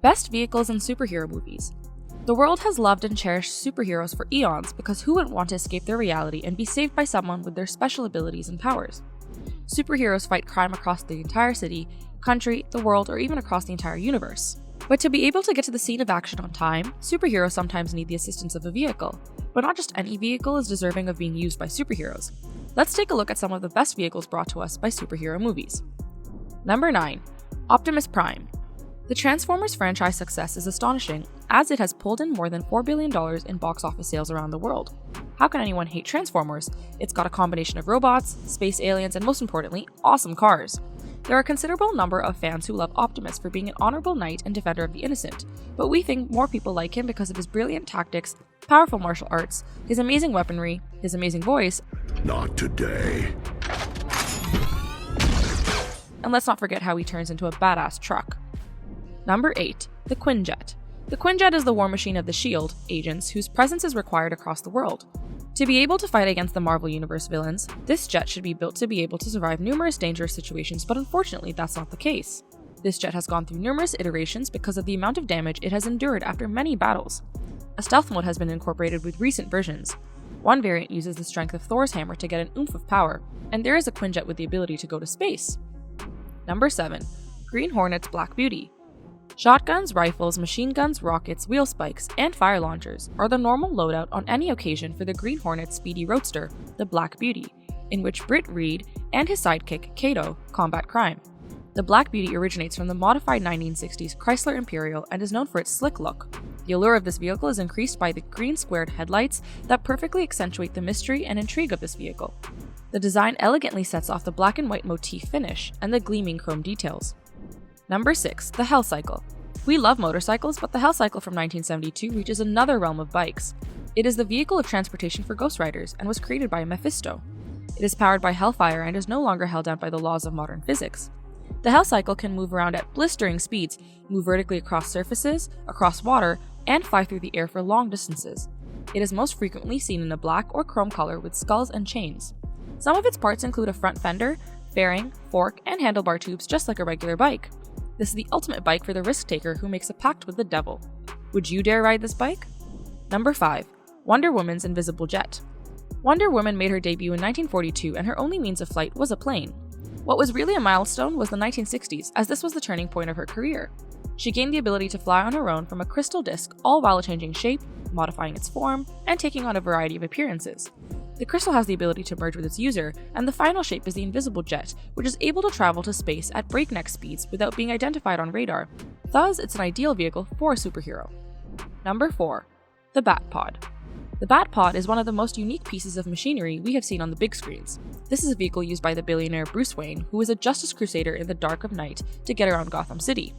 Best vehicles in superhero movies. The world has loved and cherished superheroes for eons because who wouldn't want to escape their reality and be saved by someone with their special abilities and powers? Superheroes fight crime across the entire city, country, the world, or even across the entire universe. But to be able to get to the scene of action on time, superheroes sometimes need the assistance of a vehicle. But not just any vehicle is deserving of being used by superheroes. Let's take a look at some of the best vehicles brought to us by superhero movies. Number 9. Optimus Prime. The Transformers franchise success is astonishing, as it has pulled in more than $4 billion in box office sales around the world. How can anyone hate Transformers? It's got a combination of robots, space aliens, and most importantly, awesome cars. There are a considerable number of fans who love Optimus for being an honorable knight and defender of the innocent, but we think more people like him because of his brilliant tactics, powerful martial arts, his amazing weaponry, his amazing voice, Not today. and let's not forget how he turns into a badass truck. Number 8. The Quinjet. The Quinjet is the war machine of the S.H.I.E.L.D. agents whose presence is required across the world. To be able to fight against the Marvel Universe villains, this jet should be built to be able to survive numerous dangerous situations, but unfortunately that's not the case. This jet has gone through numerous iterations because of the amount of damage it has endured after many battles. A stealth mode has been incorporated with recent versions. One variant uses the strength of Thor's hammer to get an oomph of power, and there is a Quinjet with the ability to go to space. Number 7. Green Hornet's Black Beauty. Shotguns, rifles, machine guns, rockets, wheel spikes, and fire launchers are the normal loadout on any occasion for the Green Hornet's speedy roadster, the Black Beauty, in which Britt Reed and his sidekick, Kato, combat crime. The Black Beauty originates from the modified 1960s Chrysler Imperial and is known for its slick look. The allure of this vehicle is increased by the green squared headlights that perfectly accentuate the mystery and intrigue of this vehicle. The design elegantly sets off the black and white motif finish and the gleaming chrome details. Number 6. The Hell Cycle. We love motorcycles, but the Hell Cycle from 1972 reaches another realm of bikes. It is the vehicle of transportation for Ghost Riders and was created by Mephisto. It is powered by Hellfire and is no longer held down by the laws of modern physics. The Hell Cycle can move around at blistering speeds, move vertically across surfaces, across water, and fly through the air for long distances. It is most frequently seen in a black or chrome color with skulls and chains. Some of its parts include a front fender, fairing, fork, and handlebar tubes just like a regular bike. This is the ultimate bike for the risk-taker who makes a pact with the devil. Would you dare ride this bike? Number 5. Wonder Woman's Invisible Jet. Wonder Woman made her debut in 1942 and her only means of flight was a plane. What was really a milestone was the 1960s, as this was the turning point of her career. She gained the ability to fly on her own from a crystal disc, all while changing shape, modifying its form, and taking on a variety of appearances. The crystal has the ability to merge with its user, and the final shape is the invisible jet, which is able to travel to space at breakneck speeds without being identified on radar. Thus, it's an ideal vehicle for a superhero. Number 4. The Batpod. The Batpod is one of the most unique pieces of machinery we have seen on the big screens. This is a vehicle used by the billionaire Bruce Wayne, who is a justice crusader in the dark of night to get around Gotham City.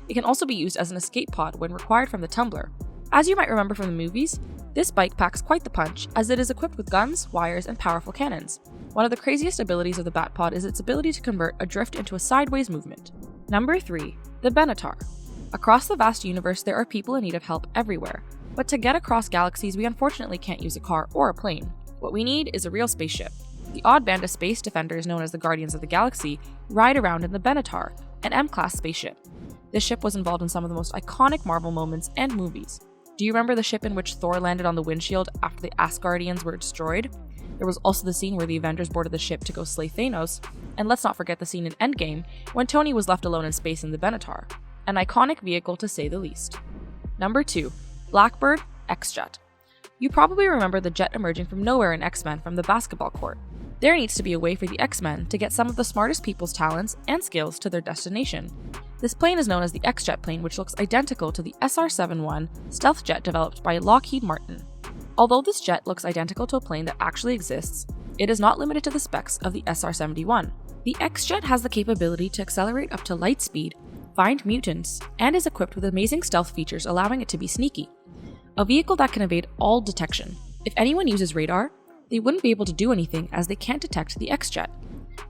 It can also be used as an escape pod when required from the Tumbler. As you might remember from the movies, this bike packs quite the punch, as it is equipped with guns, wires, and powerful cannons. One of the craziest abilities of the Batpod is its ability to convert a drift into a sideways movement. Number 3. The Benatar. Across the vast universe, there are people in need of help everywhere, but to get across galaxies, we unfortunately can't use a car or a plane. What we need is a real spaceship. The odd band of space defenders known as the Guardians of the Galaxy ride around in the Benatar, an M-class spaceship. This ship was involved in some of the most iconic Marvel moments and movies. Do you remember the ship in which Thor landed on the windshield after the Asgardians were destroyed? There was also the scene where the Avengers boarded the ship to go slay Thanos, and let's not forget the scene in Endgame when Tony was left alone in space in the Benatar. An iconic vehicle to say the least. Number 2. Blackbird Xjet. You probably remember the jet emerging from nowhere in X-Men from the basketball court. There needs to be a way for the X-Men to get some of the smartest people's talents and skills to their destination. This plane is known as the X-Jet plane, which looks identical to the SR-71 stealth jet developed by Lockheed Martin. Although this jet looks identical to a plane that actually exists, it is not limited to the specs of the SR-71. The X-Jet has the capability to accelerate up to light speed, find mutants, and is equipped with amazing stealth features allowing it to be sneaky. A vehicle that can evade all detection. If anyone uses radar, they wouldn't be able to do anything as they can't detect the X-Jet.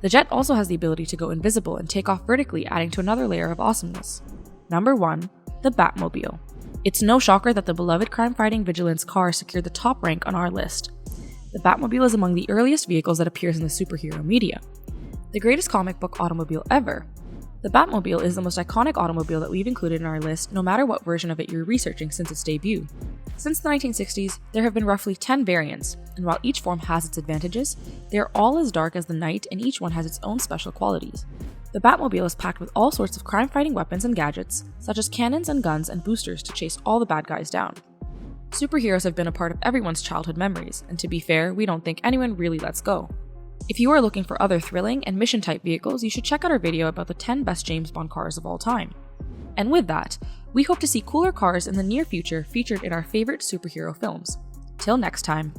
The jet also has the ability to go invisible and take off vertically, adding to another layer of awesomeness. Number 1. The Batmobile. It's no shocker that the beloved crime-fighting vigilance car secured the top rank on our list. The Batmobile is among the earliest vehicles that appears in the superhero media. The greatest comic book automobile ever. The Batmobile is the most iconic automobile that we've included in our list, no matter what version of it you're researching since its debut. Since the 1960s, there have been roughly 10 variants, and while each form has its advantages, they are all as dark as the night and each one has its own special qualities. The Batmobile is packed with all sorts of crime-fighting weapons and gadgets, such as cannons and guns and boosters to chase all the bad guys down. Superheroes have been a part of everyone's childhood memories, and to be fair, we don't think anyone really lets go. If you are looking for other thrilling and mission-type vehicles, you should check out our video about the 10 best James Bond cars of all time. And with that, we hope to see cooler cars in the near future featured in our favorite superhero films. Till next time.